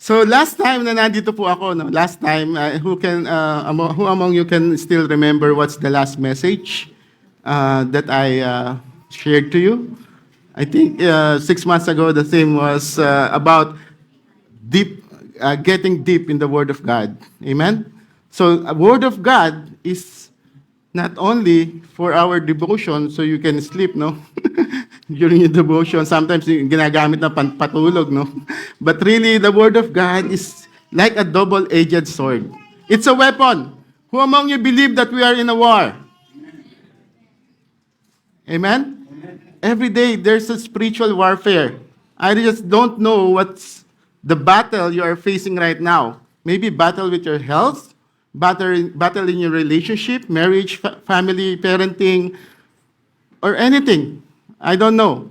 So last time na nandito po ako, no? Last time, who among you can still remember what's the last message that I shared to you? I think 6 months ago the theme was about getting deep in the Word of God. Amen. So a Word of God is not only for our devotion, so you can sleep, no? During your devotion, sometimes ginagamit na patulog, no? But really, the Word of God is like a double-edged sword. It's a weapon. Who among you believe that we are in a war? Amen? Every day, there's a spiritual warfare. I just don't know what's the battle you are facing right now. Maybe battle with your health, battle in your relationship, marriage, family, parenting, or anything. I don't know.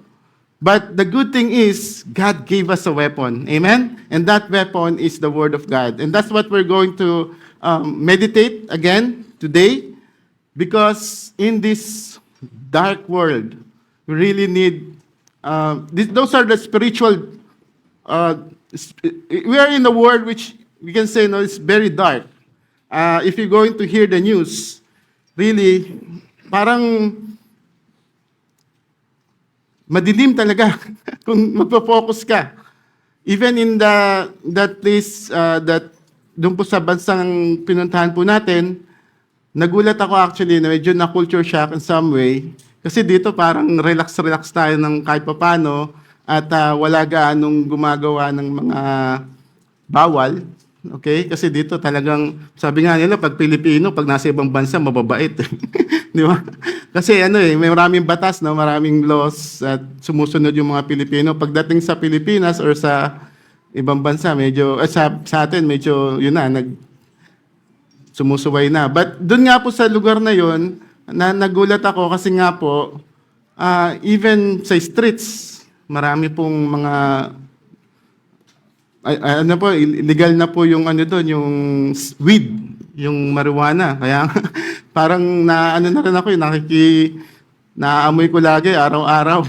But the good thing is, God gave us a weapon. Amen? And that weapon is the Word of God. And that's what we're going to meditate again today. Because in this dark world, we really need, those are the spiritual, we are in a world which we can say, no, it's very dark. If you're going to hear the news, really, parang madilim talaga kung magpo-focus ka. Even in that place that doon po sa bansang pinuntahan po natin, nagulat ako actually na medyo na-culture shock in some way. Kasi dito parang relax-relax tayo ng kahit papano at wala gaanong gumagawa ng mga bawal. Okay? Kasi dito talagang, sabi nga nila, pag Pilipino, pag nasa ibang bansa, mababait. Di ba? Kasi may maraming batas, no? Maraming laws at sumusunod yung mga Pilipino. Pagdating sa Pilipinas or sa ibang bansa, medyo, sa atin, medyo, yun na, sumusuway na. But doon nga po sa lugar na yun, nagulat ako kasi nga po, even sa streets, marami pong mga, illegal na po yung doon, yung weed, yung marijuana. Kaya parang na rin ako, naamoy ko lagi araw-araw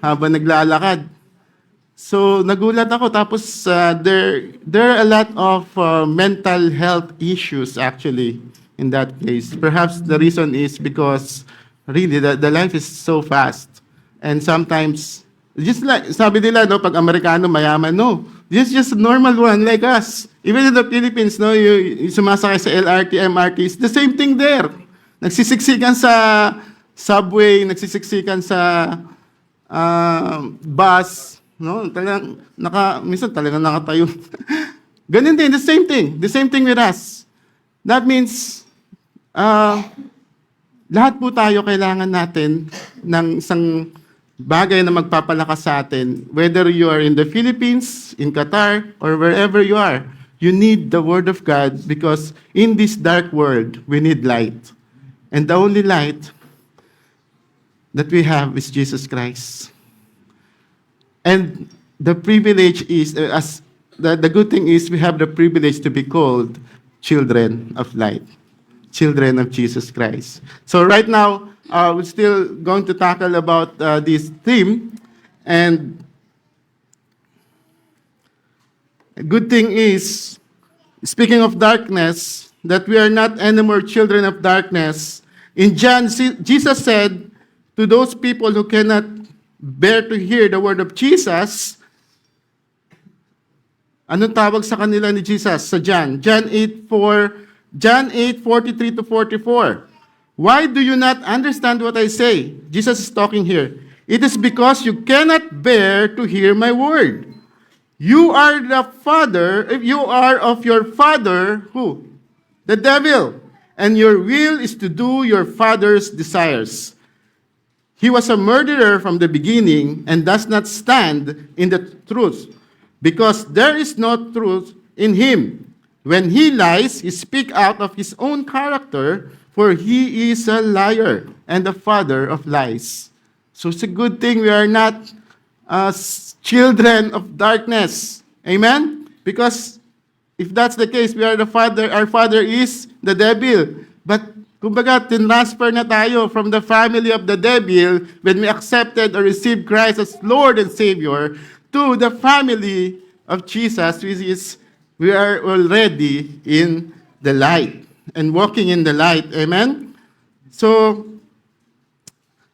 habang naglalakad. So nagulat ako tapos there are a lot of mental health issues actually in that place. Perhaps the reason is because really the life is so fast. And sometimes just like sabi nila no pag Amerikano mayaman, no. This is just a normal one like us. Even in the Philippines, no, you sumasakay sa LRT, MRT, it's the same thing there. Nagsisiksikan sa subway, nagsisiksikan sa bus, no? Talagang minsan talagang nakatayo. Ganun din, the same thing with us. That means lahat po tayo kailangan natin ng isang bagay na magpapalakas sa atin. Whether you are in the Philippines, in Qatar, or wherever you are, you need the Word of God because in this dark world, we need light. And the only light that we have is Jesus Christ. And the privilege is, the good thing is we have the privilege to be called children of light, children of Jesus Christ. So right now, we're still going to tackle about this theme. And a good thing is, speaking of darkness, that we are not anymore children of darkness. In John, Jesus said to those people who cannot bear to hear the word of Jesus, anong tawag sa kanila ni Jesus sa John? John 8:43 to 44. Why do you not understand what I say? Jesus is talking here. It is because you cannot bear to hear my word. You are of your father, who? The devil. And your will is to do your father's desires. He was a murderer from the beginning and does not stand in the truth, because there is no truth in him. When he lies, he speaks out of his own character, for he is a liar and the father of lies. So it's a good thing we are not children of darkness. Amen? Because if that's the case, our father is the devil. But kumbaga, tinransfer na tayo from the family of the devil when we accepted or received Christ as Lord and Savior to the family of Jesus, which is we are already in the light and walking in the light. Amen? So,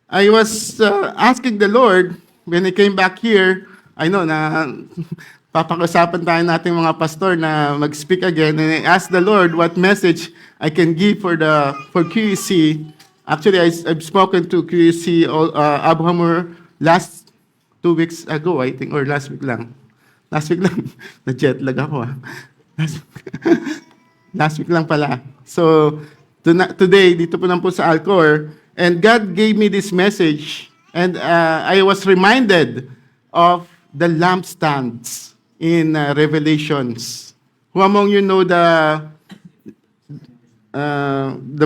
I was asking the Lord when I came back here, I know na papag-usapan tayo nating mga pastor na mag-speak again, and I asked the Lord what message I can give for QEC. Actually, I've spoken to QEC Abraham last 2 weeks ago, I think, or last week lang. Last week lang. Na-jet lag ako. Last week lang pala. So, today, dito po lang po sa Alcor, and God gave me this message, and I was reminded of the lampstands in Revelations. Who among you know the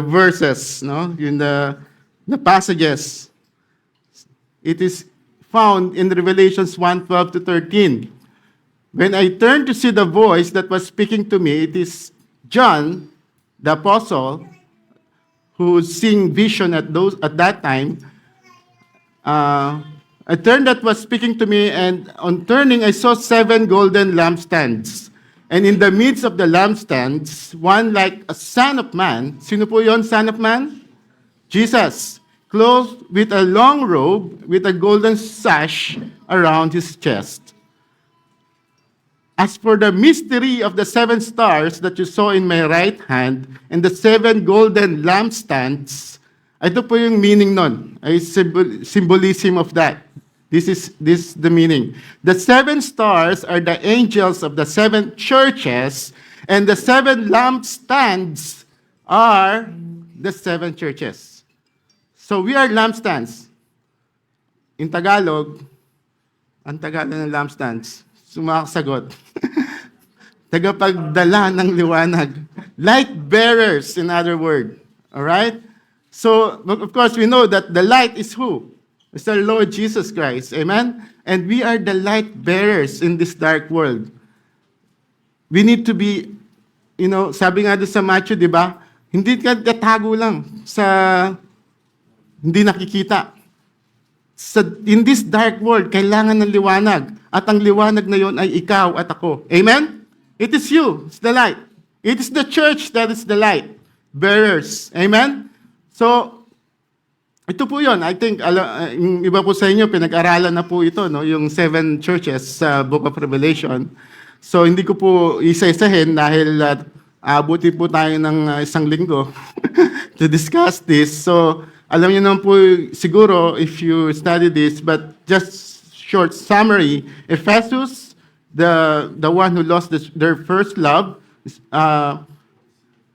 verses, no? In the passages. It is found in Revelations 1:12 to 13. When I turned to see the voice that was speaking to me, it is John, the apostle, who was seeing vision at that time. I turned that was speaking to me, and on turning, I saw 7 golden lampstands. And in the midst of the lampstands, one like a son of man. Sino po yon, son of man? Jesus, clothed with a long robe, with a golden sash around his chest. As for the mystery of the 7 stars that you saw in my right hand and the 7 golden lampstands, ito po yung meaning nun, ay symbolism of that. This is the meaning. The 7 stars are the angels of the 7 churches, and the 7 lampstands are the 7 churches. So we are lampstands. In Tagalog, ang Tagalog ng lampstands, sumasagot. Tagapagdala ng liwanag. Light bearers, in other words. All right? So, of course, we know that the light is who? It's our Lord Jesus Christ. Amen? And we are the light bearers in this dark world. We need to be, sabi nga doon sa Matthew, di ba? Hindi ka tatago lang sa hindi nakikita. In this dark world, kailangan ng liwanag. At ang liwanag na yon ay ikaw at ako. Amen? It is you. It's the light. It is the church that is the light. Bearers. Amen? So, ito po yon. I think, yung iba po sa inyo, pinag-aralan na po ito, no? Yung 7 churches sa Book of Revelation. So, hindi ko po isa-isahin dahil abuti po tayo ng isang linggo to discuss this. So, alam niyo naman po siguro if you study this, but just short summary. Ephesus, the one who lost their first love,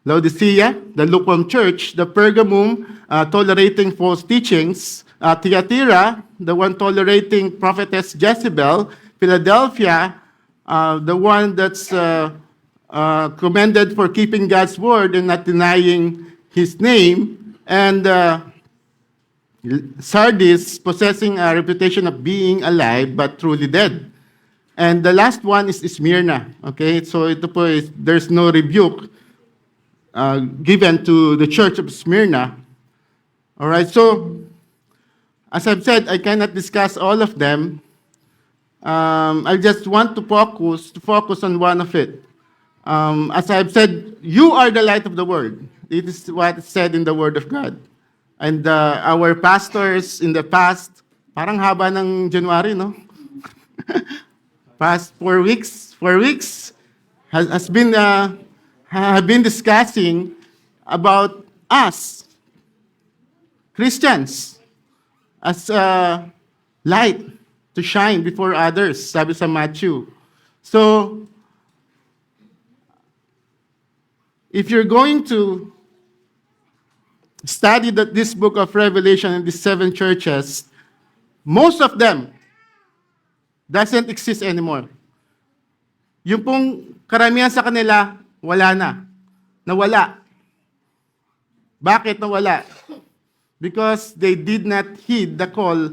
Laodicea, the lukewarm church, the Pergamum, tolerating false teachings, Thyatira, the one tolerating prophetess Jezebel, Philadelphia, the one that's commended for keeping God's word and not denying his name, and Sardis, possessing a reputation of being alive but truly dead. And the last one is Smyrna. Okay, so ito po is, there's no rebuke given to the church of Smyrna. All right, so as I've said, I cannot discuss all of them. I just want to focus on one of it. As I've said, you are the light of the world. It is what is said in the Word of God. And our pastors in the past, parang haba ng January, no? Past 4 weeks have been discussing about us, Christians, as a light to shine before others, sabi sa Matthew. So, if you're going to study this book of Revelation and these 7 churches, most of them doesn't exist anymore. Yung pong karamihan sa kanila, wala na. Nawala. Bakit nawala? Because they did not heed the call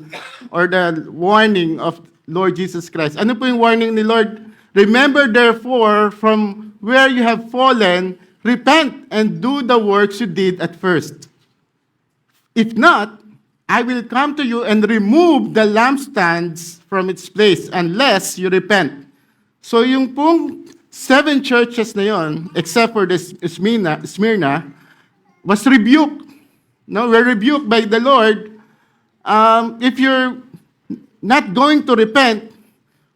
or the warning of Lord Jesus Christ. Ano po yung warning ni Lord? Remember therefore from where you have fallen, repent and do the works you did at first. If not, I will come to you and remove the lampstands from its place unless you repent. So yung pong 7 churches na yon, except for the Smyrna, was rebuked. No, were rebuked by the Lord. If you're not going to repent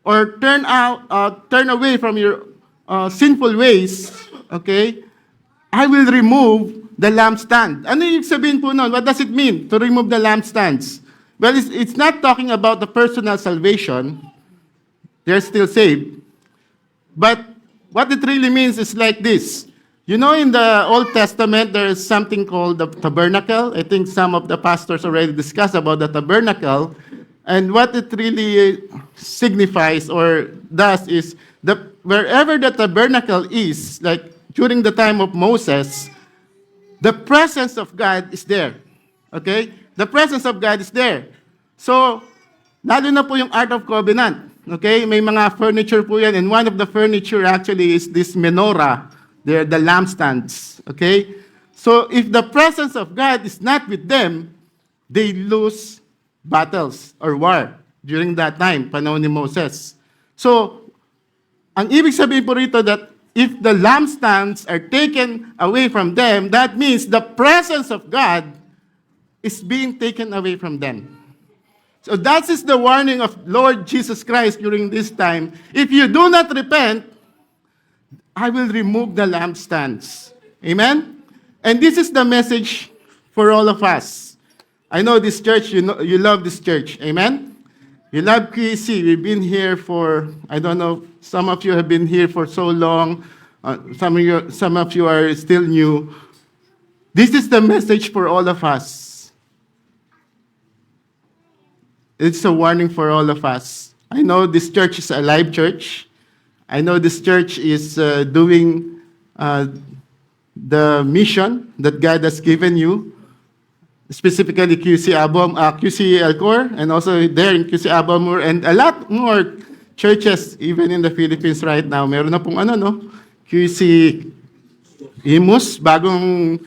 or turn away from your sinful ways, okay, I will remove the lampstand. Ano yung sabihin po nun? What does it mean to remove the lampstands? Well, it's not talking about the personal salvation. They're still saved. But what it really means is like this. You know, in the Old Testament, there is something called the tabernacle. I think some of the pastors already discussed about the tabernacle. And what it really signifies or does is wherever the tabernacle is, like during the time of Moses, the presence of God is there. Okay? The presence of God is there. So, lalo na po yung Ark of Covenant. Okay? May mga furniture po yan. And one of the furniture actually is this menorah. They're the lampstands. Okay? So, if the presence of God is not with them, they lose battles or war during that time, panahon ni Moses. So, ang ibig sabihin po rito that if the lampstands are taken away from them, that means the presence of God is being taken away from them. So that is the warning of Lord Jesus Christ during this time. If you do not repent, I will remove the lampstands. Amen? And this is the message for all of us. I know this church, you love this church. Amen? You love QEC. We've been here for, I don't know, some of you have been here for so long. Some of you are still new. This is the message for all of us. It's a warning for all of us. I know this church is a live church. I know this church is doing the mission that God has given you, specifically QC Alcor, and also there in QC Abamur, and a lot more churches, even in the Philippines right now. Meron na pong QC Imus, bagong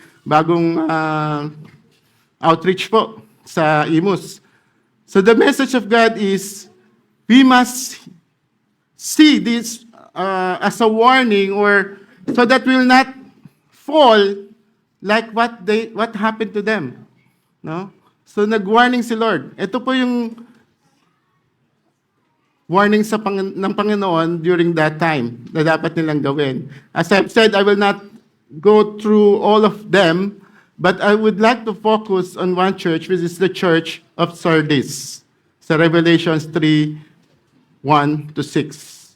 outreach po sa Imus. So the message of God is, we must see this as a warning, or so that we will not fall like what happened to them. No? So nag-warning si Lord. Ito po yung warning ng Panginoon during that time na dapat nilang gawin. As I've said, I will not go through all of them, but I would like to focus on one church, which is the church of Sardis. Sa Revelations 3:1-6.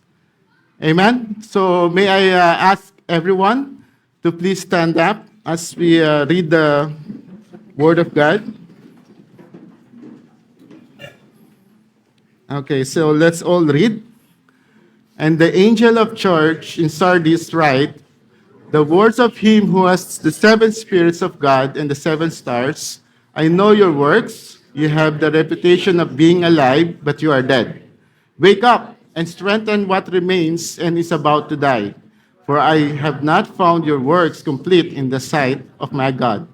Amen? So may I ask everyone to please stand up as we read the Word of God. Okay, so let's all read. And the angel of church in Sardis write, the words of him who has the 7 spirits of God and the 7 stars. I know your works. You have the reputation of being alive, but you are dead. Wake up and strengthen what remains and is about to die. For I have not found your works complete in the sight of my God.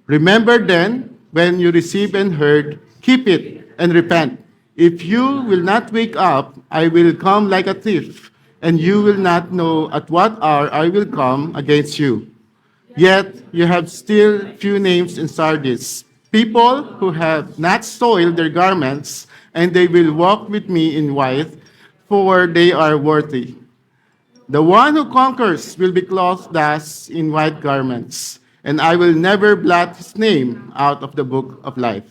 Remember then, when you receive and heard, keep it and repent. If you will not wake up, I will come like a thief, and you will not know at what hour I will come against you. Yet you have still few names in Sardis, people who have not soiled their garments, and they will walk with me in white, for they are worthy. The one who conquers will be clothed thus in white garments, and I will never blot his name out of the book of life.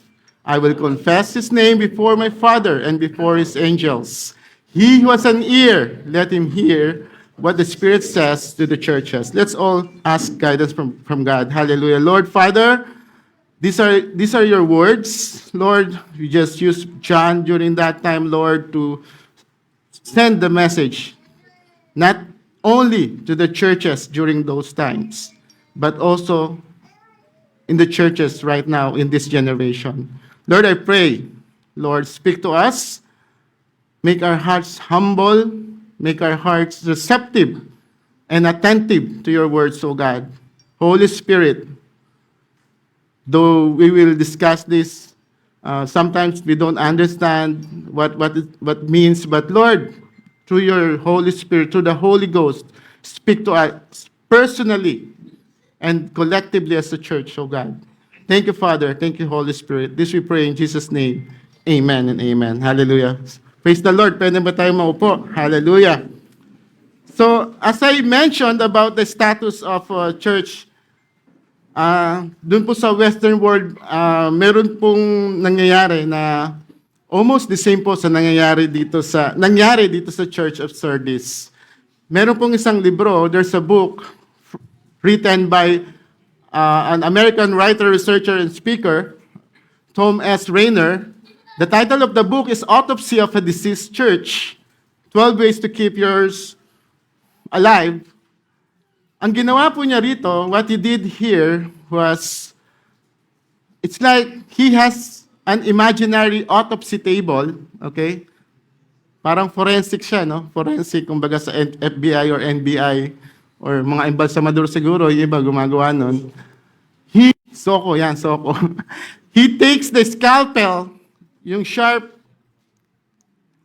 I will confess his name before my Father and before his angels. He who has an ear, let him hear what the Spirit says to the churches. Let's all ask guidance from God. Hallelujah. Lord Father, these are your words. Lord, we just used John during that time, Lord, to send the message, not only to the churches during those times, but also in the churches right now in this generation. Lord, I pray, Lord, speak to us. Make our hearts humble. Make our hearts receptive and attentive to your words, O God. Holy Spirit, though we will discuss this, sometimes we don't understand what it means, but Lord, through your Holy Spirit, through the Holy Ghost, speak to us personally and collectively as a church, oh God. Thank you, Father. Thank you, Holy Spirit. This we pray in Jesus' name. Amen and amen. Hallelujah. Praise the Lord. Pwede ba tayo maupo? Hallelujah. So, as I mentioned about the status of church, dun po sa Western world, meron pong nangyayari na almost the same po sa nangyayari dito sa Church of Sardis. Meron pong isang libro, there's a book written by an American writer, researcher, and speaker, Tom S. Rainer. The title of the book is Autopsy of a Deceased Church, 12 Ways to Keep Yours Alive. Ang ginawa po niya rito, what he did here was, it's like he has an imaginary autopsy table, okay? Parang forensic siya, no? Forensic, kumbaga sa FBI or NBI, or mga embalsamador siguro, yung iba gumagawa nun. Soko. He takes the scalpel, yung sharp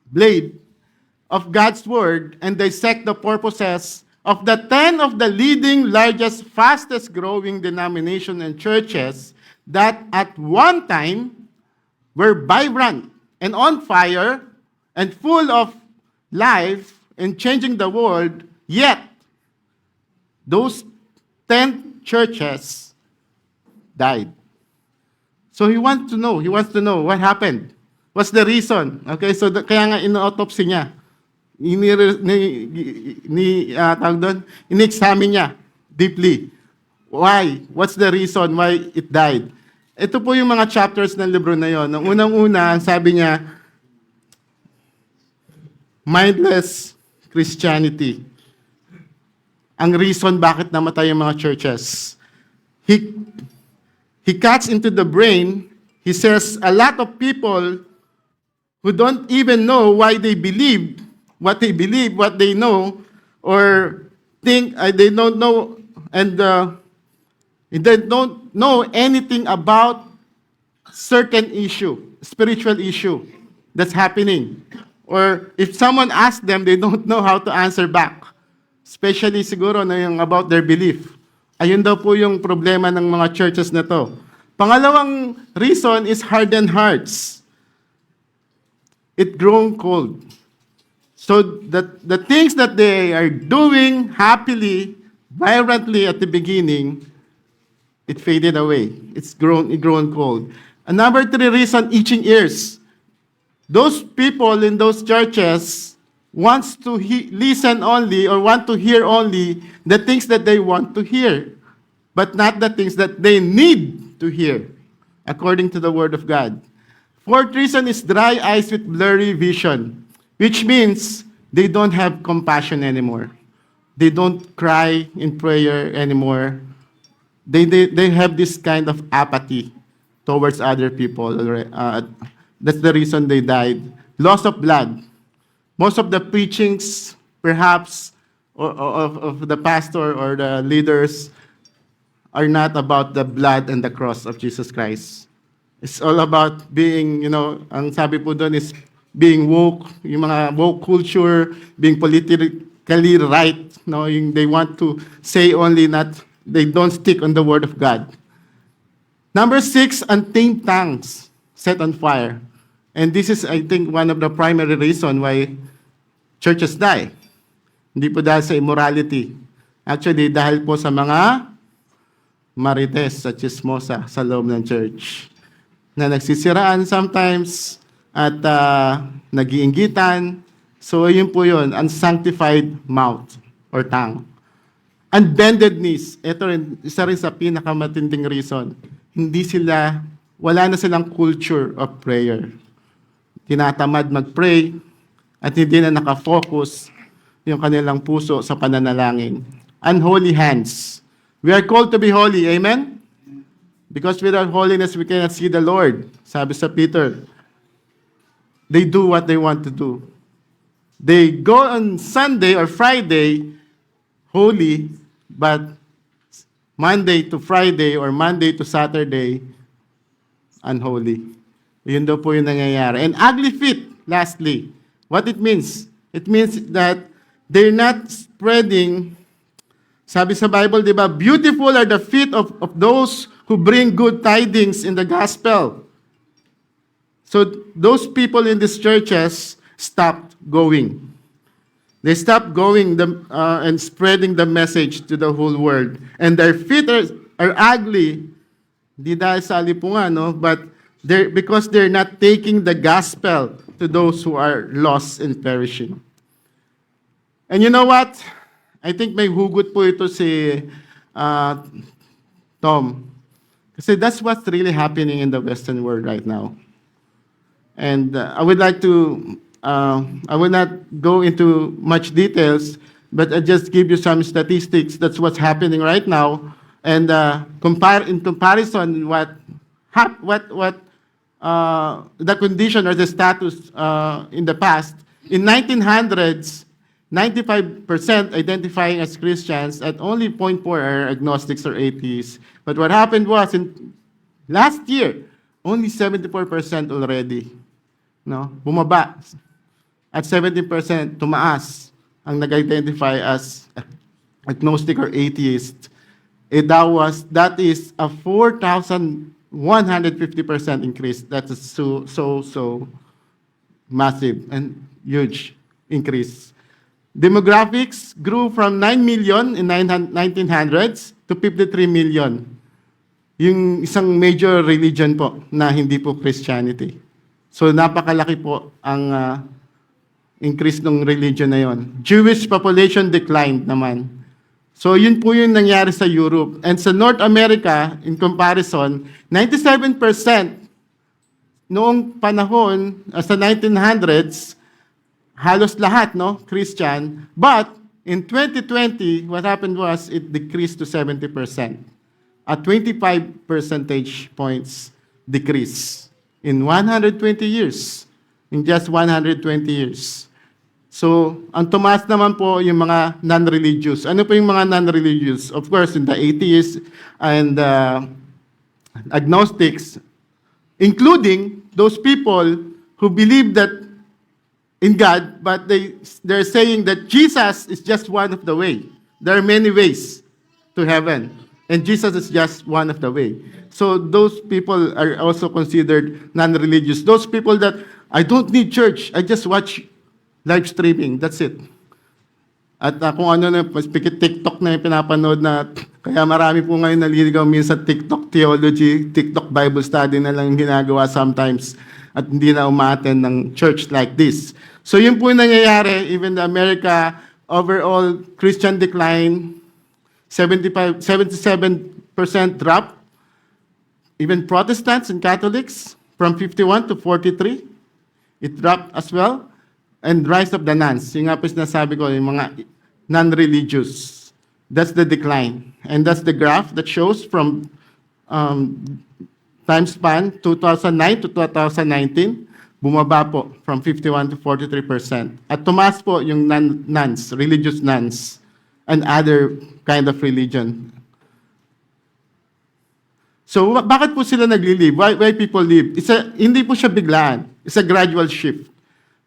blade of God's word, and dissect the purposes of the 10 of the leading, largest, fastest growing denomination and churches that at one time were vibrant and on fire and full of life and changing the world, yet those 10 churches died. So he wants to know what happened. What's the reason? Okay, so kaya nga ino-autopsy niya. Ini-examine niya deeply. Why? What's the reason why it died? Ito po yung mga chapters ng libro na yon. Ang unang-una, ang sabi niya, mindless Christianity. Ang reason bakit namatay yung mga churches. He cuts into the brain. He says a lot of people who don't even know why they believe, what they know, or think they don't know, and they don't know anything about certain issue, spiritual issue that's happening. Or if someone asks them, they don't know how to answer back. Especially siguro na yung about their belief. Ayun daw po yung problema ng mga churches na to. Pangalawang reason is hardened hearts. It grown cold. So the things that they are doing happily, vibrantly at the beginning, it faded away. It grown cold. And number 3 reason, itching ears. Those people in those churches wants to listen only or want to hear only the things that they want to hear, but not the things that they need to hear, according to the Word of God. 4th reason is dry eyes with blurry vision, which means they don't have compassion anymore. They don't cry in prayer anymore. They have this kind of apathy towards other people. That's the reason they died. Loss of blood. Most of the preachings, perhaps, of the pastor or the leaders are not about the blood and the cross of Jesus Christ. It's all about being, ang sabi po doon is being woke, yung mga woke culture, being politically right. They want to say only not, they don't stick on the Word of God. Number 6, untamed tongues set on fire. And this is, I think, one of the primary reasons why churches die. Hindi po dahil sa immorality. Actually, dahil po sa mga marites sa chismosa sa loob ng church na nagsisiraan sometimes at nag-iinggitan. So, yun po yun, unsanctified mouth or tongue. Unbended knees. Ito rin, isa rin sa pinakamatinding reason. Wala na silang culture of prayer. Tinatamad mag-pray at hindi na nakafocus yung kanilang puso sa pananalangin. Unholy hands. We are called to be holy. Amen? Because without holiness, we cannot see the Lord. Sabi sa Peter, they do what they want to do. They go on Sunday or Friday, holy, but Monday to Friday or Monday to Saturday, unholy. Yun daw po yung nangyayari. And ugly feet, lastly. What it means? It means that they're not spreading. Sabi sa Bible, di ba, beautiful are the feet of those who bring good tidings in the gospel. So those people in these churches stopped going. They stopped going and spreading the message to the whole world. And their feet are ugly, di dahil sa alipungan, no? But because they're not taking the gospel to those who are lost and perishing. And you know what? I think may hugot po ito si Tom. Kasi that's what's really happening in the Western world right now. And I would like to, I will not go into much details, but I just give you some statistics. That's what's happening right now. And in comparison, the condition or the status in the past, in 1900s, 95% identifying as Christians, at only 0.4 are agnostics or atheists. But what happened was, in last year, only 74% already. No? Bumaba. At 17%, tumaas ang nag-identify as agnostic or atheist. That is a 4,150% increase. That is so massive and huge increase. Demographics grew from 9 million in 1900s to 53 million. Yung isang major religion po na hindi po Christianity. So napakalaki po ang increase ng religion na yon. Jewish population declined naman. So yun po yung nangyari sa Europe. And sa North America, in comparison, 97% noong panahon, sa 1900s, halos lahat, no, Christian. But in 2020, what happened was it decreased to 70%. A 25 percentage points decrease in 120 years. In just 120 years. So, ang tumaas naman po yung mga non-religious. Ano po yung mga non-religious? Of course, in the atheists and agnostics, including those people who believe that in God, but they're saying that Jesus is just one of the way. There are many ways to heaven, and Jesus is just one of the way. So those people are also considered non-religious. Those people that, I don't need church, I just watch live streaming, that's it. At kung ano na, TikTok na yung pinapanood na, kaya marami po ngayon naliligaw minsan TikTok theology, TikTok Bible study na lang yung ginagawa sometimes at hindi na umaten ng church like this. So yun po yung nangyayari, even the America, overall Christian decline, 77% drop. Even Protestants and Catholics, from 51 to 43, it dropped as well. And rise of the nuns, yung nga po sinasabi ko, yung mga non-religious. That's the decline. And that's the graph that shows from time span 2009 to 2019, bumaba po from 51 to 43%. At tumaas po yung nuns, religious nuns, and other kind of religion. So, bakit po sila nagli-leave? Why people leave? Hindi po siya biglaan. It's a gradual shift.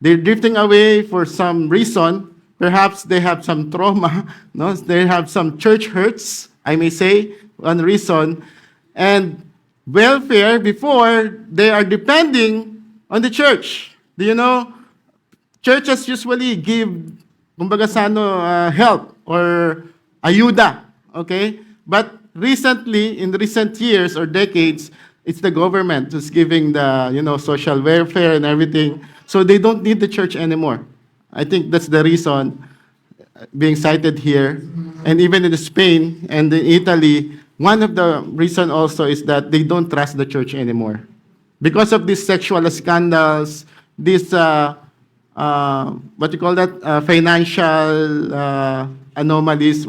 They're drifting away for some reason. Perhaps they have some trauma. No? They have some church hurts, I may say, one reason. And welfare, before, they are depending on the church. Do you know? Churches usually give, kumbaga sa help or ayuda. Okay? But recently, in recent years or decades, it's the government who's giving the, social welfare and everything. So they don't need the church anymore. I think that's the reason being cited here. And even in Spain and in Italy, one of the reason also is that they don't trust the church anymore. Because of these sexual scandals, these, financial anomalies,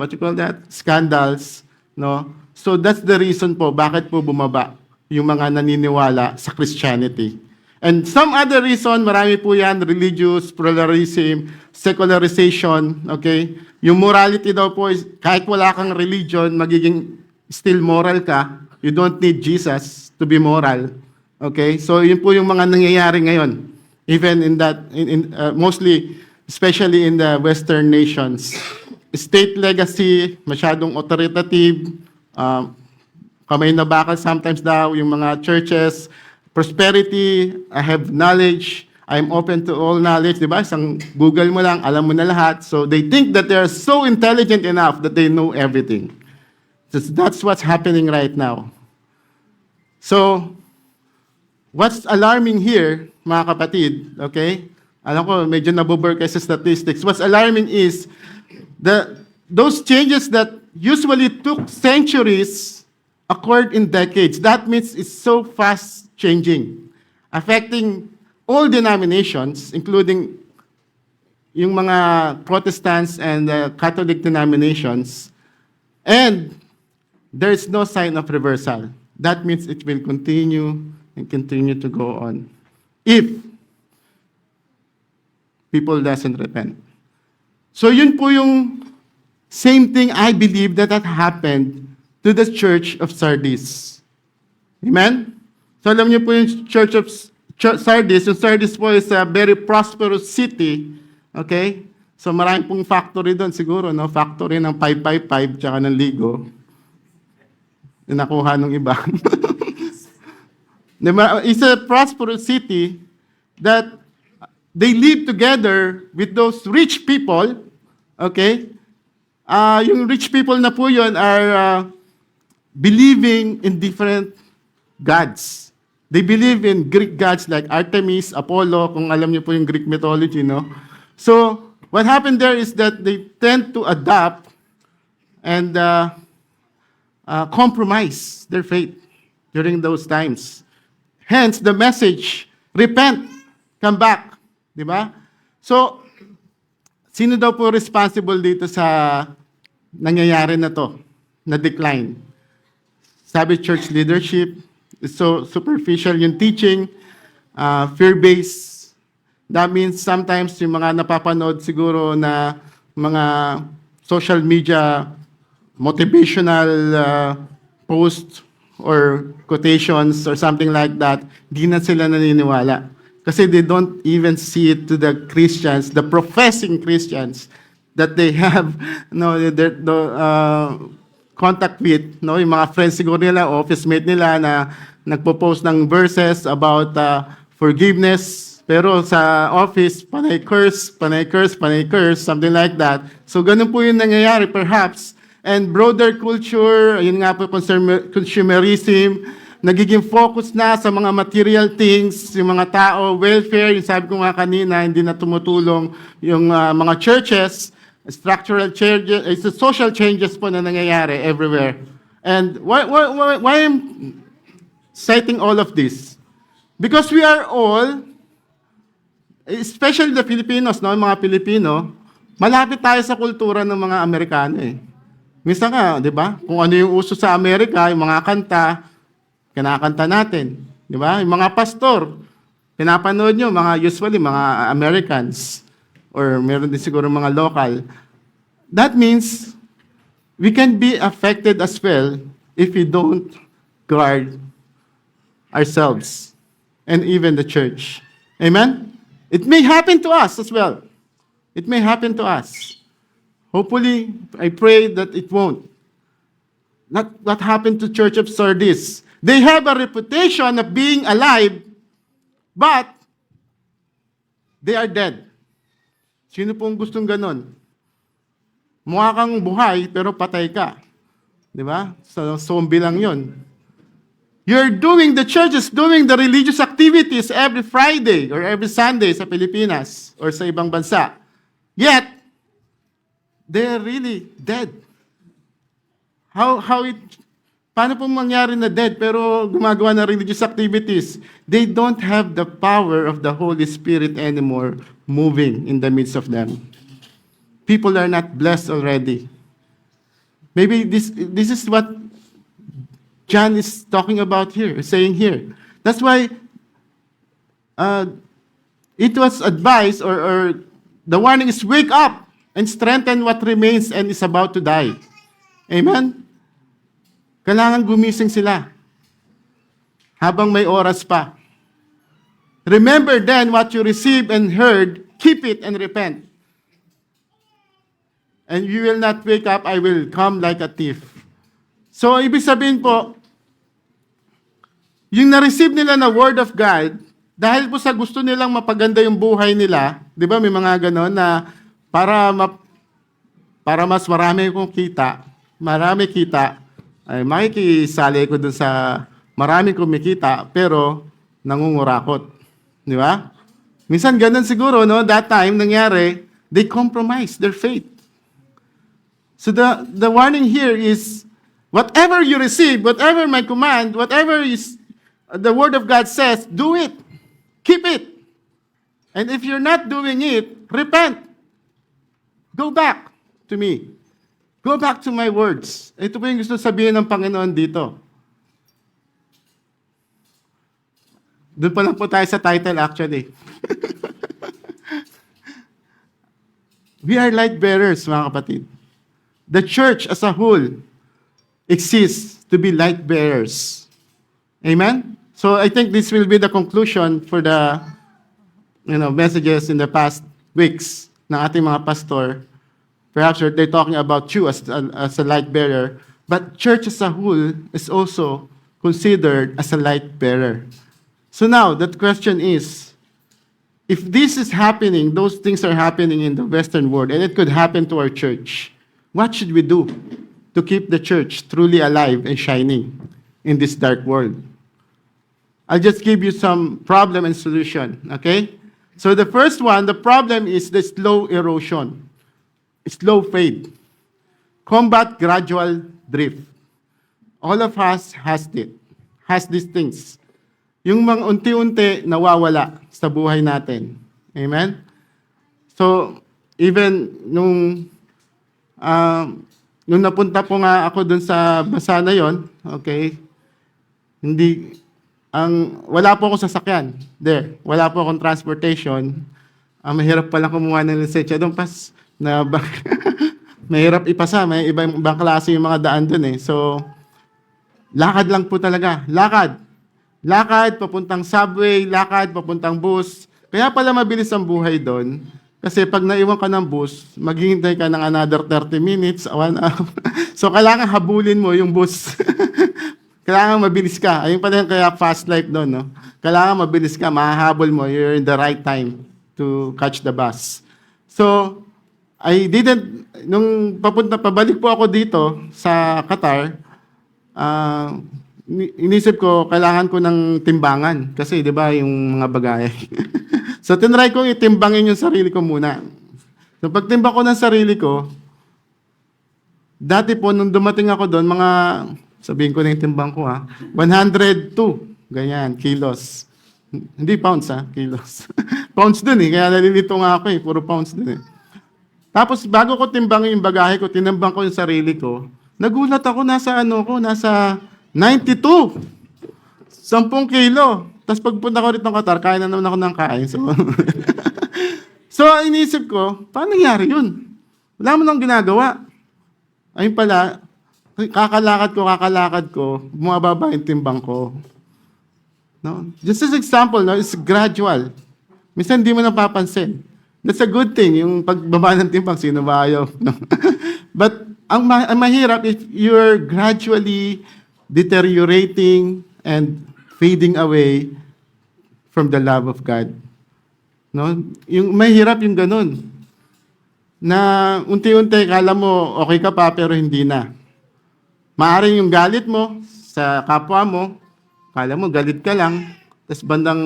scandals, no? So that's the reason po, bakit po bumaba yung mga naniniwala sa Christianity. And some other reason, marami po yan, religious, pluralism, secularization, okay? Yung morality daw po is, kahit wala kang religion, magiging still moral ka. You don't need Jesus to be moral. Okay? So yun po yung mga nangyayari ngayon. Even in that, mostly especially in the Western nations. State legacy, masyadong authoritative, kamay na bakal sometimes daw yung mga churches. Prosperity, I have knowledge, I'm open to all knowledge, di ba? Isang Google mo lang, alam mo na lahat. So they think that they're so intelligent enough that they know everything. So that's what's happening right now. So, what's alarming here, mga kapatid, okay? Alam ko, medyo nabubur kayo sa statistics. What's alarming is those changes that usually took centuries occurred in decades. That means it's so fast changing, affecting all denominations, including yung mga Protestants and Catholic denominations. And there's no sign of reversal. That means it will continue and continue to go on if people doesn't repent. So yun po yung same thing I believe that happened to the church of Sardis. Amen? So alam niyo po yung church of Sardis. Yung Sardis po is a very prosperous city. Okay? So maraming pong factory doon siguro, no? Factory ng 555 tsaka ng Ligo. Yung nakuha ng iba. It's a prosperous city that they live together with those rich people. Okay? Yung rich people na po yun are believing in different gods. They believe in Greek gods like Artemis, Apollo, kung alam niyo po yung Greek mythology, no? So, what happened there is that they tend to adapt and compromise their faith during those times. Hence, the message, repent, come back. Di ba? So, sino daw po responsible dito sa nangyayari na to, na decline? Sabi church leadership, so superficial yung teaching, fear-based. That means sometimes yung mga napapanood siguro na mga social media motivational posts or quotations or something like that, di na sila naniniwala. Kasi they don't even see it to the Christians, the professing Christians that they have contact with, no, yung mga friends siguro nila, office mate nila na nagpo-post ng verses about forgiveness, pero sa office, panay curse, something like that. So ganun po yung nangyayari perhaps. And broader culture, yun nga po, consumerism, nagiging focus na sa mga material things, yung mga tao, welfare, yung sabi ko nga kanina, hindi na tumutulong yung mga churches, structural changes, social changes po na nangyayari everywhere. And why I'm citing all of this? Because we are all, especially the Filipinos, no, mga Pilipino, malapit tayo sa kultura ng mga Amerikano eh. Minsan nga, di ba? Kung ano yung uso sa Amerika, yung mga kanta, kinakanta natin. Di ba? Yung mga pastor, pinapanood nyo, usually mga Americans, or meron din siguro mga local. That means, we can be affected as well if we don't guard ourselves, and even the church. Amen? It may happen to us as well. It may happen to us. Hopefully, I pray that it won't. Not what happened to Church of Sardis. They have a reputation of being alive, but they are dead. Sino pong gustong ganon? Mukha kang buhay, pero patay ka. Di ba? So, zombie lang yun. The church is doing the religious activities every Friday or every Sunday sa Pilipinas or sa ibang bansa. Yet, they're really dead. Paano pong mangyari na dead pero gumagawa ng religious activities? They don't have the power of the Holy Spirit anymore moving in the midst of them. People are not blessed already. Maybe this is what John is talking about here, saying here. That's why it was advised or the warning is wake up and strengthen what remains and is about to die. Amen? Kailangan gumising sila habang may oras pa. Remember then what you received and heard, keep it and repent. And you will not wake up, I will come like a thief. So, ibig sabihin po, yung na-receive nila na Word of God, dahil po sa gusto nilang mapaganda yung buhay nila, di ba may mga ganon na para mas marami kong kita, ay makikisali ko dun sa marami kumikita, pero nangungurakot. Di ba? Minsan ganun siguro, no? That time, nangyari, they compromise their faith. So the warning here is, whatever you receive, whatever my command, whatever is the Word of God says, do it. Keep it. And if you're not doing it, repent. Go back to me. Go back to my words. Ito po yung gusto sabihin ng Panginoon dito. Doon pa lang po tayo sa title actually. We are light bearers, mga kapatid. The church as a whole exists to be light bearers. Amen? So I think this will be the conclusion for the messages in the past weeks ng ating mga pastor. Perhaps they're talking about you as a light bearer, but church as a whole is also considered as a light bearer. So now, the question is, if this is happening, those things are happening in the Western world, and it could happen to our church, what should we do to keep the church truly alive and shining in this dark world? I'll just give you some problem and solution, okay? So the first one, the problem is the slow erosion. Slow fade. Combat gradual drift. All of us has these things. Yung mga unti-unti nawawala sa buhay natin. Amen? So, even nung napunta po nga ako dun sa basa na yon, okay, wala po akong sasakyan. Wala po akong transportation. Mahirap pala kumuha ng lisensya doon mahirap ipasa, may ibang klase yung mga daan doon eh. So, lakad lang po talaga. Lakad, papuntang subway, lakad, papuntang bus. Kaya pala mabilis ang buhay doon. Kasi pag naiwan ka ng bus, maghihintay ka ng another 30 minutes, 1 hour. So, kailangan habulin mo yung bus. Kailangan mabilis ka. Ayun pala yung kaya fast life doon, no? Kailangan mabilis ka, mahahabol mo, you're in the right time to catch the bus. So, pabalik po ako dito sa Qatar, inisip ko, kailangan ko ng timbangan. Kasi, di ba, yung mga bagay. So, tinry ko itimbangin yung sarili ko muna. So, pagtimbang ko ng sarili ko, dati po, nung dumating ako doon, sabihin ko na yung timbang ko 102, ganyan, kilos. Hindi pounds kilos. Pounds dun kaya nalilito nga ako puro pounds dun Tapos, bago ko timbangin yung bagahe ko, tinambang ko yung sarili ko, nagulat ako, nasa 92. 10 kilo. Tapos pagpunta ko rito ng Qatar, kain na naman ako ng kain. So inisip ko, paano nangyari yun? Wala mo nang ginagawa. Ayun pala, kakalakad ko, bumababa yung timbang ko. No? Just as example, it's gradual. Minsan hindi mo napapansin. That's a good thing, yung pagbaba ng timbang, sino ba ayaw? No? But ang mahirap if you're gradually deteriorating and fading away from the love of God. No? Yung mahirap yung ganun. Na unti-unti kala mo okay ka pa pero hindi na. Maaring yung galit mo sa kapwa mo, kala mo galit ka lang, tapos bandang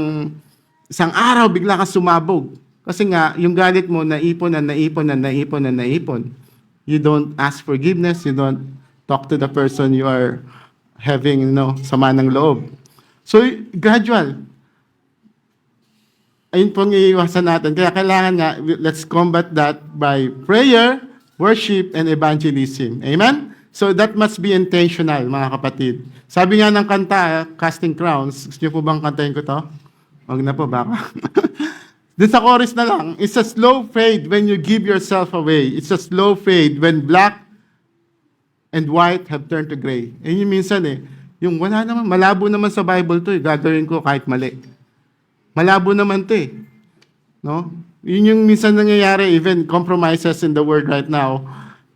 isang araw bigla ka sumabog. Kasi nga, yung galit mo, naipon. You don't ask forgiveness, you don't talk to the person you are having, sama ng loob. So, gradual. Ayun pong iiwasan natin. Kaya kailangan nga, let's combat that by prayer, worship, and evangelism. Amen? So, that must be intentional, mga kapatid. Sabi nga ng kanta, Casting Crowns, gusto niyo po bang kantahin ko to? Huwag na po, baka. Doon sa chorus na lang, it's a slow fade when you give yourself away. It's a slow fade when black and white have turned to gray. Yun yung minsan yung wala naman, malabo naman sa Bible to gagawin ko kahit mali. Malabo naman to no? Yun yung minsan nangyayari, even compromises in the world right now.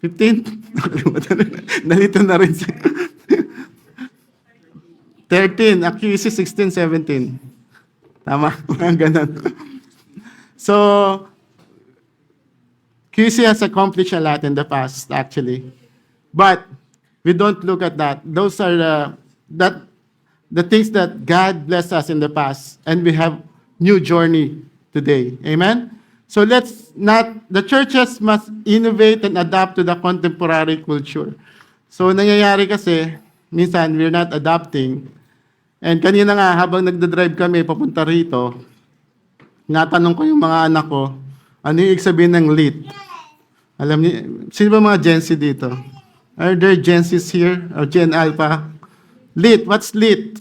15? Nalito na rin siya. 13, QC 16, 17. Tama, ganun. So, QC has accomplished a lot in the past, actually. But we don't look at that. Those are the things that God blessed us in the past, and we have new journey today. Amen? So the churches must innovate and adapt to the contemporary culture. So nangyayari kasi, minsan we're not adapting. And kanina nga, habang nagdadrive kami papunta rito, natanong ko yung mga anak ko, ano yung ibig sabihin ng lit? Alam niyo, sino ba mga Gen Z dito? Are there Gen Zs here? Or Gen Alpha? Lit, what's lit?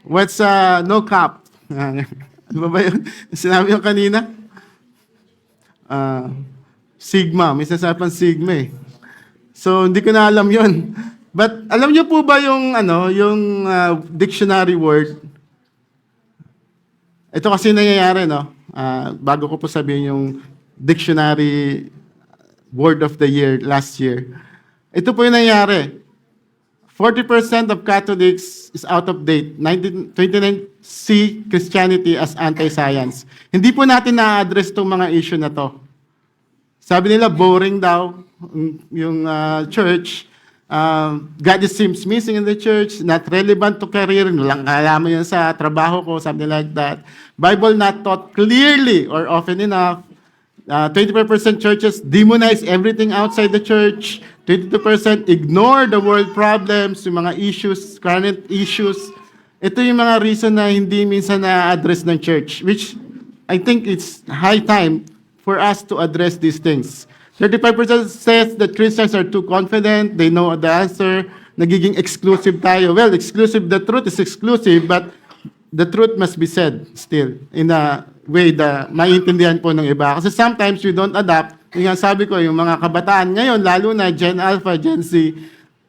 What's no cap? Ano ba yun? Sinabi yung kanina? Sigma, may sasapang sigma eh. So, hindi ko na alam yun. But, alam niyo po ba yung, yung dictionary word? Ito kasi nangyayari, no? Bago ko po sabihin yung dictionary word of the year last year. Ito po yung nangyayari. 40% of Catholics is out of date. 29 see Christianity as anti-science. Hindi po natin na-address itong mga issue na to. Sabi nila, boring daw yung church. God seems missing in the church, not relevant to career, walang kalaman yan sa trabaho ko, something like that. Bible not taught clearly or often enough. 25% churches demonize everything outside the church. 22% ignore the world problems, yung mga issues, current issues. Ito yung mga reason na hindi minsan na-address ng church, which I think it's high time for us to address these things. 35% says that Christians are too confident, they know the answer, nagiging exclusive tayo. Well, the truth is exclusive, but the truth must be said still in a way na maintindihan po ng iba. Kasi sometimes we don't adapt. Yung sabi ko, yung mga kabataan ngayon, lalo na Gen Alpha, Gen Z,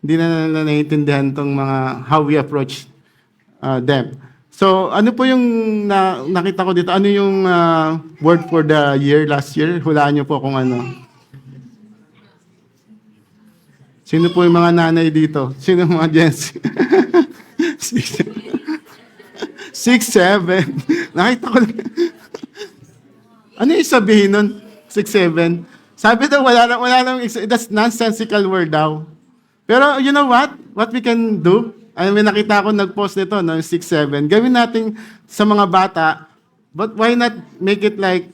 hindi na nila naiintindihan tong mga how we approach them. So, ano po yung nakita ko dito? Ano yung word for the year last year? Hulaan niyo po kung ano. Sino po yung mga nanay dito? Sino yung mga Gen Z? 6, 7. Nakita ko lang. Ano yung sabihin nun? 6, 7. Sabi daw, wala lang, that's nonsensical word daw. Pero you know what? What we can do? Ay, may nakita ko nag-post nito, no, 6, 7. Gawin natin sa mga bata, but why not make it like,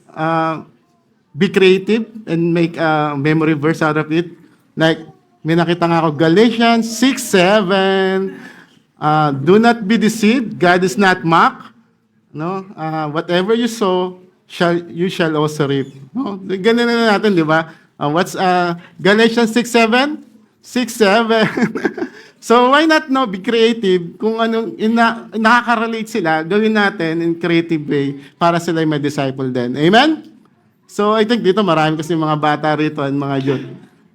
be creative and make a memory verse out of it? Like, may nakita nga ako, Galatians 6, 7. Do not be deceived, God is not mocked. No? Whatever you sow, you shall also reap. No? Ganun na natin, di ba? What's Galatians 6:7? 6:7. So why not be creative? Kung anong nakaka-relate sila, gawin natin in creative way para sila may disciple din. Amen? So I think dito marami kasi mga bata rito and mga youth.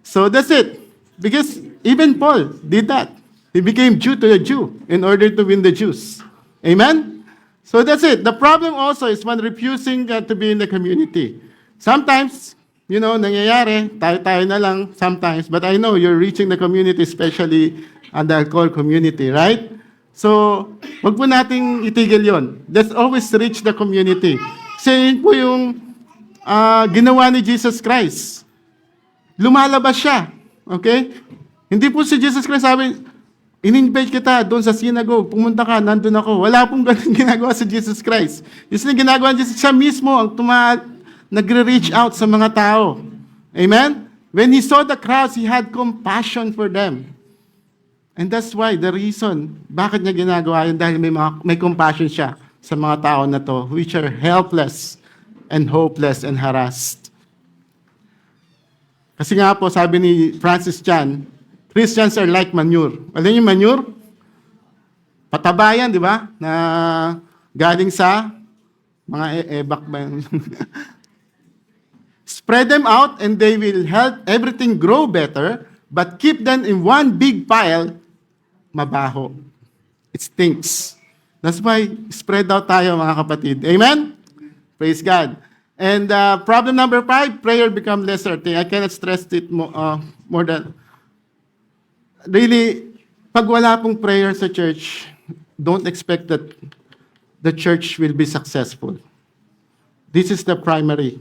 So that's it. Because even Paul did that. He became Jew to the Jew in order to win the Jews. Amen? So that's it. The problem also is when refusing to be in the community. Sometimes, nangyayari, tayo na lang sometimes, but I know you're reaching the community, especially the alcohol community, right? So, wag po nating itigil yon. Let's always reach the community. Kasi yun po yung ginawa ni Jesus Christ. Lumalabas siya. Okay? Hindi po si Jesus Christ sabi, in-invite kita doon sa synagogue, pumunta ka, nandun ako. Wala pong ganun ginagawa sa Jesus Christ. Yung ginagawa ni Jesus, siya mismo ang nagre-reach out sa mga tao. Amen? When he saw the crowds, he had compassion for them. And that's why, the reason, bakit niya ginagawa yun, dahil may compassion siya sa mga tao na to, which are helpless and hopeless and harassed. Kasi nga po, sabi ni Francis Chan, Christians are like manure. Alam niyo manure? Pataba yan, di ba? Na galing sa mga ebak ba yun? Spread them out and they will help everything grow better, but keep them in one big pile, mabaho. It stinks. That's why spread out tayo mga kapatid. Amen? Praise God. And problem number 5, prayer become lesser thing. I cannot stress it more than, really, pag wala pong prayer sa church, don't expect that the church will be successful. This is the primary.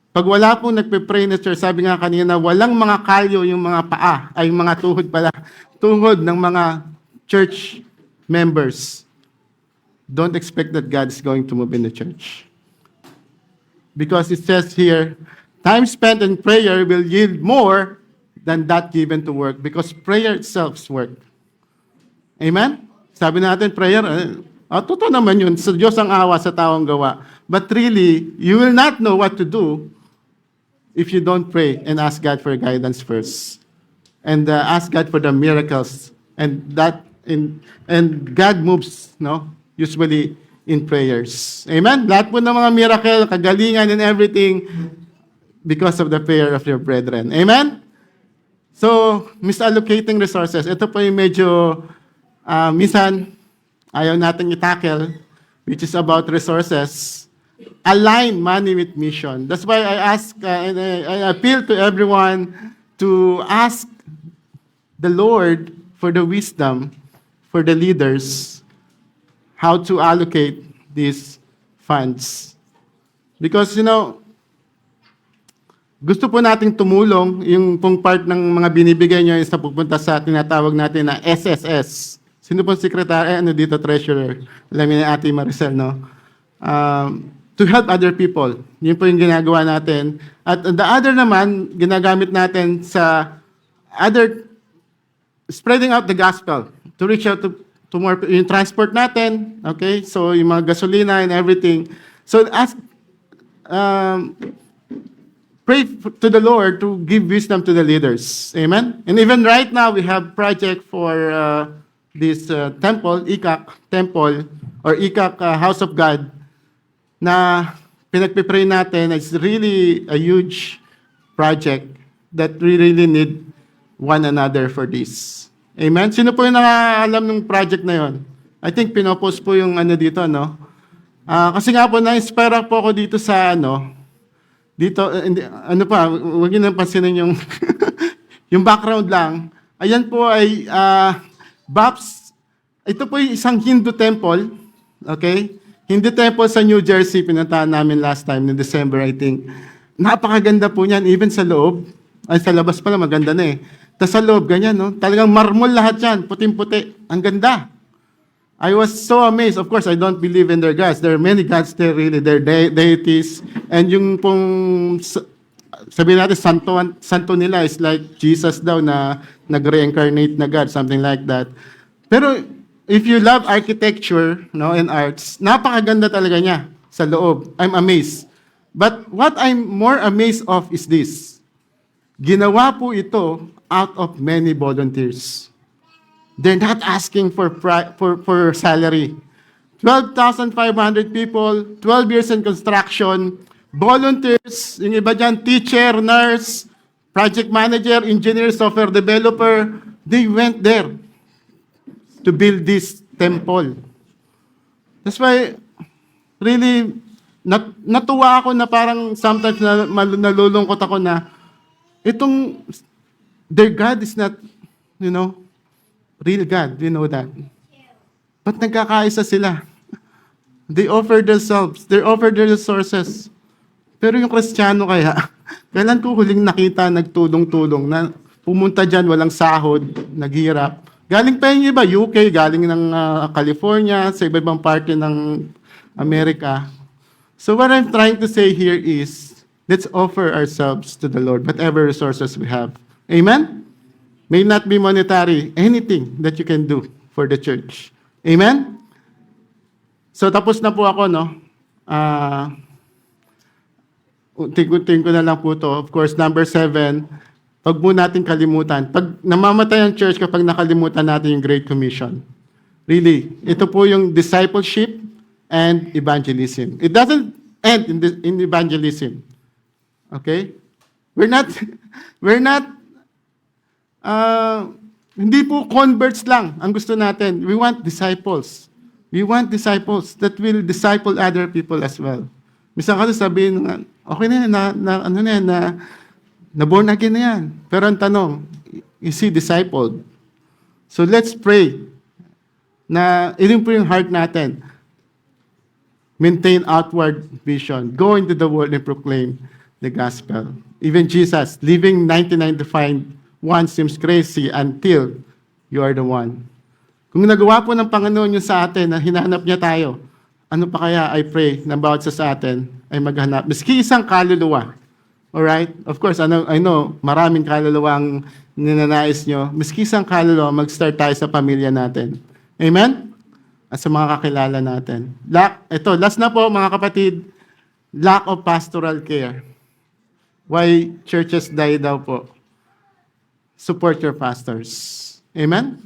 Pag wala pong nagpe-pray na church, sabi nga kanina, walang mga kalyo yung mga paa, ay mga tuhod pala, tuhod ng mga church members. Don't expect that God is going to move in the church. Because it says here, time spent in prayer will yield more than that given to work, because prayer itself is work. Amen? Sabi natin, prayer, totoo naman yun, sa Diyos ang awa, sa taong gawa. But really, you will not know what to do if you don't pray and ask God for guidance first. And ask God for the miracles. And God moves, usually in prayers. Amen? Lahat po ng mga miracle, kagalingan, and everything because of the prayer of your brethren. Amen? So, misallocating resources. Ito po yung medyo, minsan, ayaw natin i-tackle, which is about resources. Align money with mission. That's why I ask, and I appeal to everyone to ask the Lord for the wisdom for the leaders how to allocate these funds. Because, gusto po nating tumulong, yung pong part ng mga binibigay nyo is na pupunta sa tinatawag natin na SSS. Sino pong secretary, dito, treasurer? Alam niyo na Ate Maricel, no? To help other people. Yun po yung ginagawa natin. At the other naman, ginagamit natin sa other, spreading out the gospel, to reach out to more, yung transport natin, okay? So, yung mga gasolina and everything. So, pray to the Lord to give wisdom to the leaders. Amen? And even right now, we have project for this temple, ICAC Temple, or ICAC House of God, na pinagpipray natin. It's really a huge project that we really need one another for this. Amen? Sino po yung nakaalam ng project na yon? I think pinopost po yung dito, no? Kasi nga po, na-inspire po ako dito sa dito, huwag niyo nang pansinin yung, yung background lang. Ayan po ay, BAPS, ito po yung isang Hindu temple, okay? Hindu temple sa New Jersey, pinuntahan namin last time, in December, I think. Napakaganda po niyan, even sa loob. Ay, sa labas pala, maganda na eh. Tapos sa loob, ganyan, no? Talagang marmol lahat yan, puting-puti. Ang ganda. I was so amazed. Of course, I don't believe in their gods. There are many gods there, really. They're deities. And yung pong, sabihin natin, santo nila is like Jesus daw na nag-reincarnate na God, something like that. Pero if you love architecture, and arts, napakaganda talaga niya sa loob. I'm amazed. But what I'm more amazed of is this. Ginawa po ito out of many volunteers. They're not asking for salary. 12,500 people, 12 years in construction, volunteers, yung iba dyan, teacher, nurse, project manager, engineer, software developer, they went there to build this temple. That's why, really, natuwa ako na parang sometimes nalulungkot ako na their God is not, real God, we know that. But nagkakaisa sila. They offer themselves, they offer their resources. Pero yung Kristiyano kaya, kailan ko huling nakita nagtulong-tulong na pumunta dyan, walang sahod, naghirap. Galing pa yung iba, UK, galing ng California, sa iba-ibang parte ng Amerika. So what I'm trying to say here is, let's offer ourselves to the Lord, whatever resources we have. Amen? May not be monetary, anything that you can do for the church. Amen? So tapos na po ako, no? Unti-unti ko na lang po to. Of course, number 7, wag mo natin kalimutan. Pag namamatay ang church kapag nakalimutan natin yung Great Commission. Really, ito po yung discipleship and evangelism. It doesn't end in evangelism. Okay? We're not hindi po converts lang ang gusto natin. We want disciples. We want disciples that will disciple other people as well. Minsan kasi sabihin nga, okay na yan, ano na yan, na born again na yan. Pero ang tanong, is he discipled? So let's pray na ilin po yung heart natin. Maintain outward vision. Go into the world and proclaim the gospel. Even Jesus, leaving 99 to find one seems crazy until you are the one. Kung nagawa po ng Panginoon yung sa atin na hinahanap niya tayo, ano pa kaya, I pray, na bawat sa atin ay maghanap. Miski isang kaluluwa. Alright? Of course, I know, maraming kaluluwa ang ninanais nyo. Miski isang kaluluwa, mag-start tayo sa pamilya natin. Amen? At sa mga kakilala natin. Ito, last na po mga kapatid, lack of pastoral care. Why churches die daw po? Support your pastors. Amen?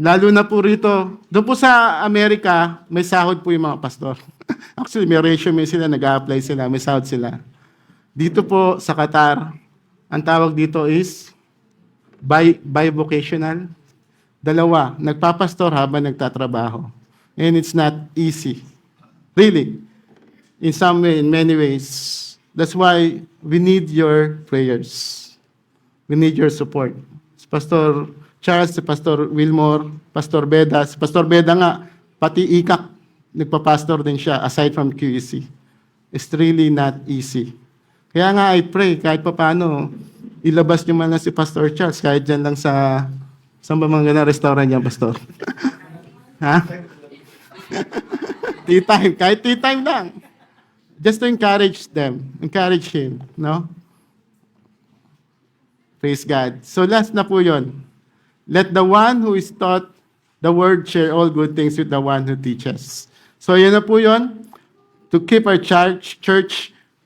Lalo na po rito, doon po sa Amerika, may sahod po yung mga pastor. Actually, may resume sila, nag-a-apply sila, may sahod sila. Dito po sa Qatar, ang tawag dito is bivocational. Dalawa, nagpapastor habang nagtatrabaho. And it's not easy. Really. In some way, in many ways. That's why we need your prayers. We need your support. Si Pastor Charles, si Pastor Wilmore, Pastor Beda. Si Pastor Beda nga, pati ikak, nagpapastor din siya aside from QEC. It's really not easy. Kaya nga I pray, kahit pa paano, ilabas niyo man lang si Pastor Charles, kahit dyan lang sa, saan ba mga ganang restaurant niya, Pastor? Ha? Tea time, kahit tea time lang. Just to encourage them, encourage him, no? Praise God. So last na po yun. Let the one who is taught the word share all good things with the one who teaches. So yun na po yun. To keep our church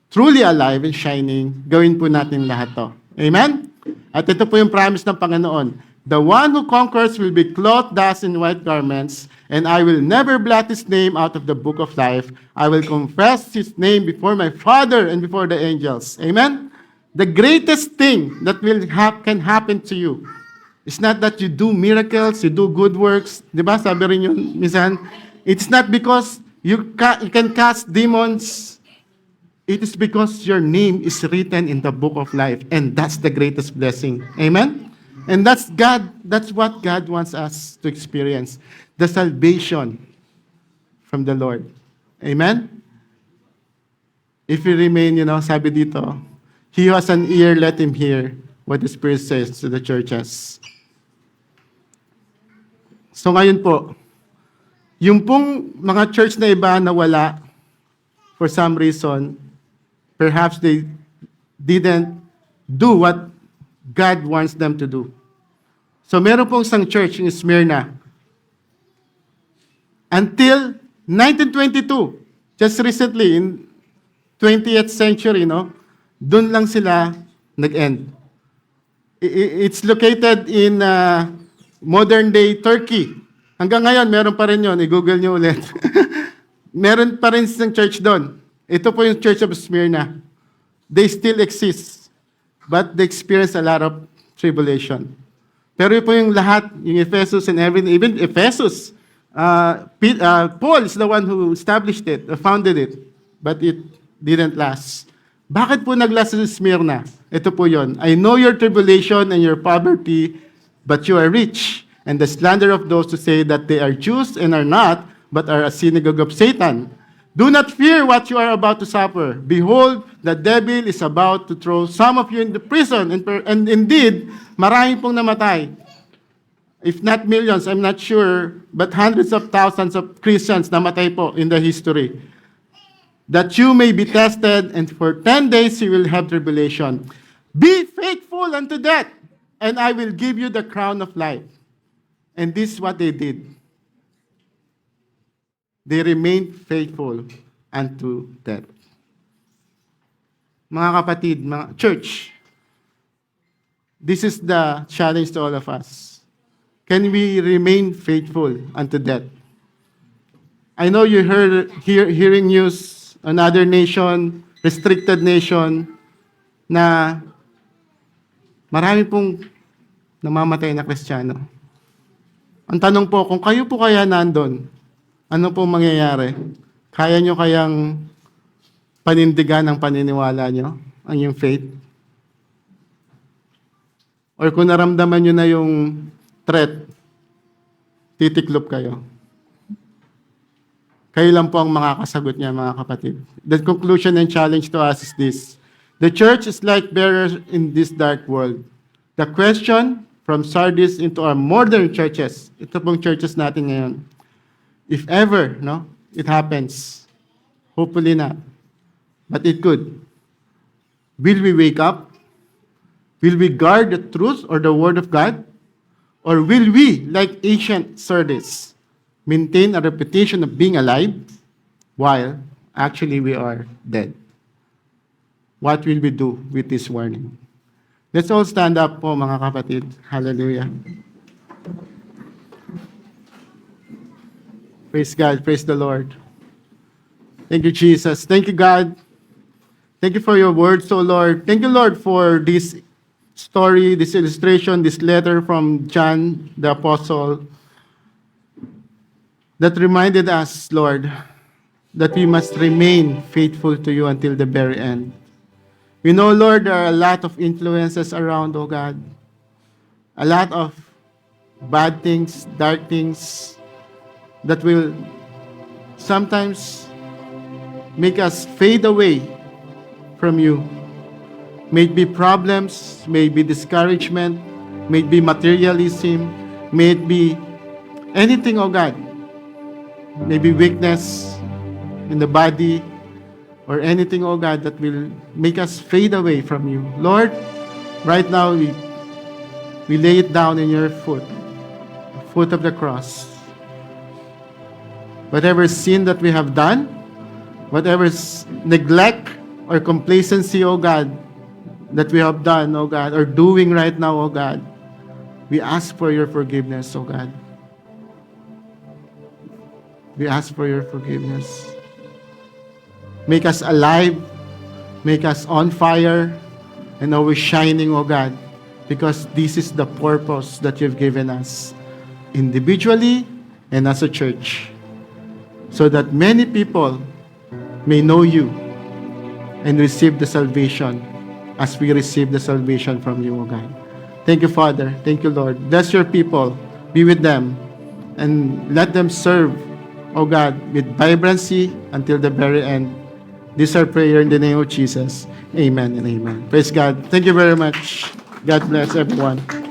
truly alive and shining, gawin po natin lahat to. Amen? At ito po yung promise ng Panginoon. The one who conquers will be clothed thus in white garments, and I will never blot his name out of the book of life. I will confess his name before my Father and before the angels. Amen? The greatest thing that can happen to you it's not that you do miracles, you do good works. Di ba? Sabi rin yun, minsan, it's not because you can cast demons. It is because your name is written in the book of life. And that's the greatest blessing. Amen? And that's what God wants us to experience. The salvation from the Lord. Amen? If you remain, sabi dito, he who has an ear, let him hear what the Spirit says to the churches. So ngayon po, yung pong mga church na iba na wala, for some reason, perhaps they didn't do what God wants them to do. So meron pong isang church in Smyrna. Until 1922, just recently, in 20th century, doon lang sila nag-end. It's located in modern-day Turkey. Hanggang ngayon, meron pa rin yun. I-google nyo ulit. Meron pa rin isang church doon. Ito po yung Church of Smyrna. They still exist, but they experience a lot of tribulation. Pero yun po yung lahat, yung Ephesus and everything, even Ephesus, Paul is the one who established it, founded it, but it didn't last. Bakit po naglast sa Smyrna? Ito po yun. I know your tribulation and your poverty, but you are rich, and the slander of those who say that they are Jews and are not, but are a synagogue of Satan. Do not fear what you are about to suffer. Behold, the devil is about to throw some of you into prison, and indeed, marami pong namatay. If not millions, I'm not sure, but hundreds of thousands of Christians namatay po in the history. That you may be tested, and for 10 days you will have tribulation. Be faithful unto death, and I will give you the crown of life. And this is what they did. They remained faithful unto death. Mga kapatid, mga church, this is the challenge to all of us. Can we remain faithful unto death? I know you hearing news, another nation, restricted nation, na marami pong namamatay na Kristiyano. Ang tanong po, kung kayo po kaya nandun, ano po mangyayari? Kaya nyo kayang panindigan ang paniniwala nyo, ang yung faith? Or kung naramdaman nyo na yung threat, titiklop kayo. Kayo lang po ang makakasagot niya, mga kapatid. The conclusion and challenge to us is this. The church is like bearers in this dark world. The question from Sardis into our modern churches, ito pong churches natin ngayon, if ever, no, it happens, hopefully not, but it could. Will we wake up? Will we guard the truth or the word of God? Or will we, like ancient Sardis, maintain a reputation of being alive while actually we are dead? What will we do with this warning? Let's all stand up po, mga kapatid. Hallelujah. Praise God. Praise the Lord. Thank you, Jesus. Thank you, God. Thank you for your words, O Lord. Thank you, Lord, for this story, this illustration, this letter from John the Apostle that reminded us, Lord, that we must remain faithful to you until the very end. We know, Lord, there are a lot of influences around, oh God. A lot of bad things, dark things that will sometimes make us fade away from you. May it be problems, may it be discouragement, may it be materialism, may it be anything, oh God. Maybe weakness in the body, or anything, oh God, that will make us fade away from you. Lord, right now we lay it down in your foot, the foot of the cross. Whatever sin that we have done, whatever neglect or complacency, oh God, that we have done, oh God, or doing right now, oh God, we ask for your forgiveness, oh God. We ask for your forgiveness. Make us alive, make us on fire, and always shining, oh God, because this is the purpose that you've given us, individually and as a church, so that many people may know you and receive the salvation as we receive the salvation from you, oh God. Thank you, Father. Thank you, Lord. Bless your people. Be with them and let them serve, oh God, with vibrancy until the very end. This is our prayer in the name of Jesus. Amen and amen. Praise God. Thank you very much. God bless everyone.